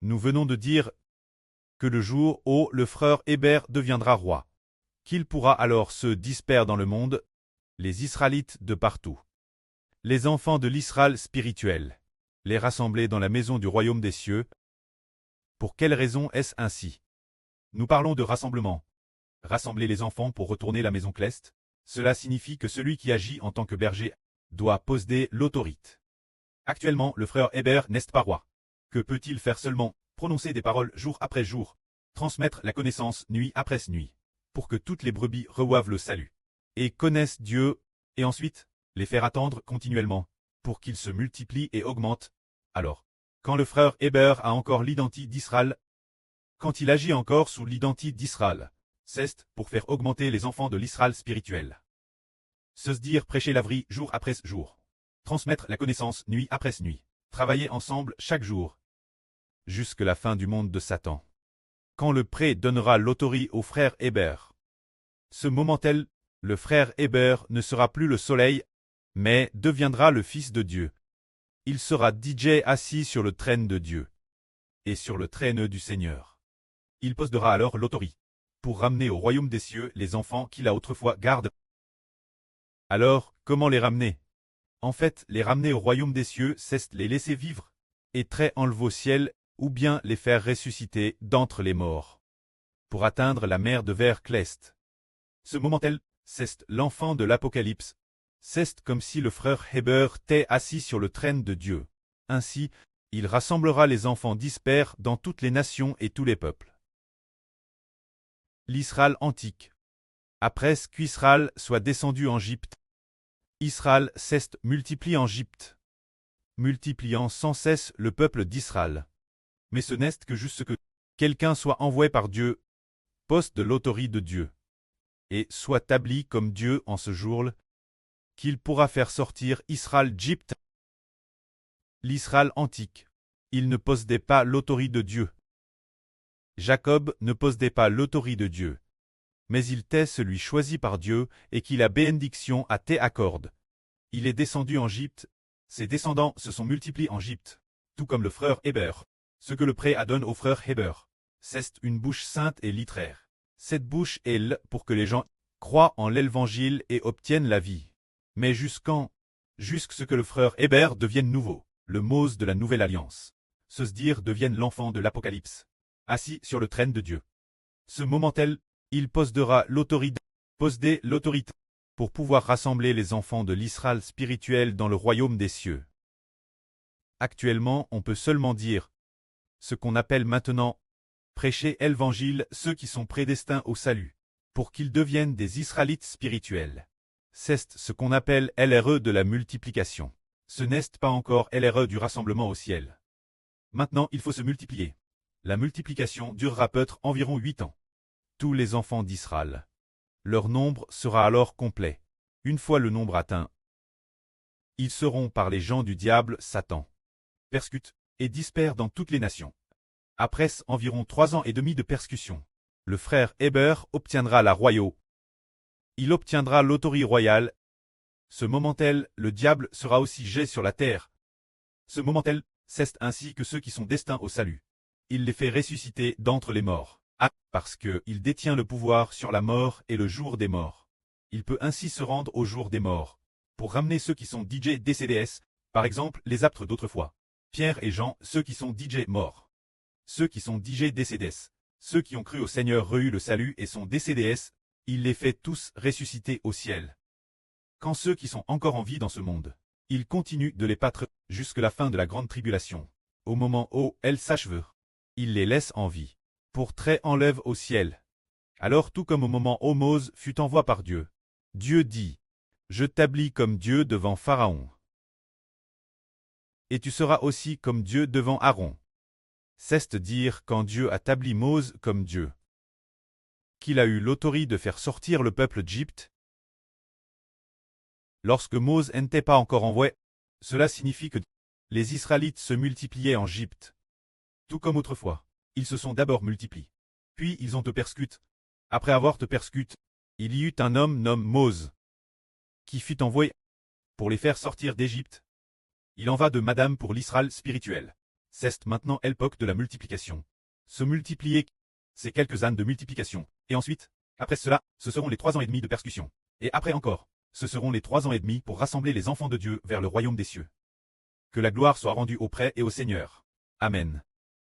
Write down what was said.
Nous venons de dire que le jour où le frère Héber deviendra roi, qu'il pourra alors se disperser dans le monde, les Israélites de partout, les enfants de l'Israël spirituel, les rassembler dans la maison du royaume des cieux. Pour quelle raison est-ce ainsi? Nous parlons de rassemblement. Rassembler les enfants pour retourner la maison cleste, cela signifie que celui qui agit en tant que berger doit posséder l'autorité. Actuellement, le frère Héber n'est pas roi. Que peut-il faire seulement? Prononcer des paroles jour après jour, transmettre la connaissance nuit après nuit, pour que toutes les brebis reçoivent le salut, et connaissent Dieu, et ensuite, les faire attendre continuellement, pour qu'ils se multiplient et augmentent. Alors, quand le frère Héber a encore l'identité d'Israël, quand il agit encore sous l'identité d'Israël, c'est pour faire augmenter les enfants de l'Israël spirituel. Se dire prêcher la vraie jour après jour, transmettre la connaissance nuit après nuit, travailler ensemble chaque jour, jusque la fin du monde de Satan. Quand le pré donnera l'autorité au frère Héber, ce moment-là, le frère Héber ne sera plus le soleil, mais deviendra le Fils de Dieu. Il sera DJ assis sur le trône de Dieu et sur le trône du Seigneur. Il possédera alors l'autorité pour ramener au royaume des cieux les enfants qu'il a autrefois gardés. Alors, comment les ramener? En fait, les ramener au royaume des cieux, c'est les laisser vivre et très enlever au ciel, ou bien les faire ressusciter d'entre les morts, pour atteindre la mer de vers cleste. Ce moment-là, c'est l'enfant de l'Apocalypse. C'est comme si le frère Héber était assis sur le trône de Dieu. Ainsi, il rassemblera les enfants dispersés dans toutes les nations et tous les peuples. L'Israël antique. Après qu'Israël soit descendu en Égypte, Israël s'est multiplié en Égypte, multipliant sans cesse le peuple d'Israël. Mais ce n'est que juste que quelqu'un soit envoyé par Dieu, poste de l'autorité de Dieu, et soit établi comme Dieu en ce jour-là, qu'il pourra faire sortir Israël d'Égypte. L'Israël antique. Il ne possédait pas l'autorité de Dieu. Jacob ne possédait pas l'autorité de Dieu. Mais il était celui choisi par Dieu et qui la bénédiction a été accorde. Il est descendu en Égypte. Ses descendants se sont multipliés en Égypte, tout comme le frère Héber. Ce que le pré adonne au frère Héber, c'est une bouche sainte et littéraire. Cette bouche est là pour que les gens croient en l'évangile et obtiennent la vie. Mais jusqu'à ce que le frère Héber devienne nouveau, le Mose de la nouvelle alliance, se dire devienne l'enfant de l'Apocalypse, assis sur le trône de Dieu. Ce moment-là, il possédera l'autorité, pour pouvoir rassembler les enfants de l'Israël spirituel dans le royaume des cieux. Actuellement, on peut seulement dire ce qu'on appelle maintenant prêcher l'évangile ceux qui sont prédestinés au salut, pour qu'ils deviennent des Israélites spirituels. C'est ce qu'on appelle LRE de la multiplication. Ce n'est pas encore LRE du rassemblement au ciel. Maintenant, il faut se multiplier. La multiplication durera peut-être environ 8 ans. Tous les enfants d'Israël. Leur nombre sera alors complet. Une fois le nombre atteint, ils seront par les gens du diable Satan, persécutés et dispersés dans toutes les nations. Après environ 3 ans et demi de persécution, le frère Héber obtiendra la royauté. Il obtiendra l'autorité royale. Ce moment-là, le diable sera aussi jeté sur la terre. Ce moment-là, c'est ainsi que ceux qui sont destinés au salut. Il les fait ressusciter d'entre les morts. Parce qu'il détient le pouvoir sur la mort et le jour des morts. Il peut ainsi se rendre au jour des morts, pour ramener ceux qui sont DJ décédés, par exemple les apôtres d'autrefois, Pierre et Jean, ceux qui sont DJ morts. Ceux qui sont DJ décédés, ceux qui ont cru au Seigneur reçu le salut et sont décédés, il les fait tous ressusciter au ciel. Quand ceux qui sont encore en vie dans ce monde, il continue de les battre jusqu'à la fin de la grande tribulation. Au moment où elle s'achève, il les laisse en vie, pour très enlève au ciel. Alors tout comme au moment où Mose fut envoyé par Dieu, Dieu dit, « Je t'établis comme Dieu devant Pharaon. Et tu seras aussi comme Dieu devant Aaron. » C'est-à-dire quand Dieu a établi Mose comme Dieu, qu'il a eu l'autorité de faire sortir le peuple d'Égypte. Lorsque Mose n'était pas encore envoyé, cela signifie que les Israélites se multipliaient en Égypte. Tout comme autrefois, ils se sont d'abord multipliés. Puis ils ont te persécuté. Après avoir te persécuté, il y eut un homme nommé Mose, qui fut envoyé pour les faire sortir d'Égypte. Il en va de madame pour l'Israël spirituel. C'est maintenant l'époque de la multiplication. Se multiplier, c'est quelques ânes de multiplication. Et ensuite, après cela, ce seront les 3 ans et demi de persécution. Et après encore, ce seront les 3 ans et demi pour rassembler les enfants de Dieu vers le royaume des cieux. Que la gloire soit rendue au prêtre et au Seigneur. Amen.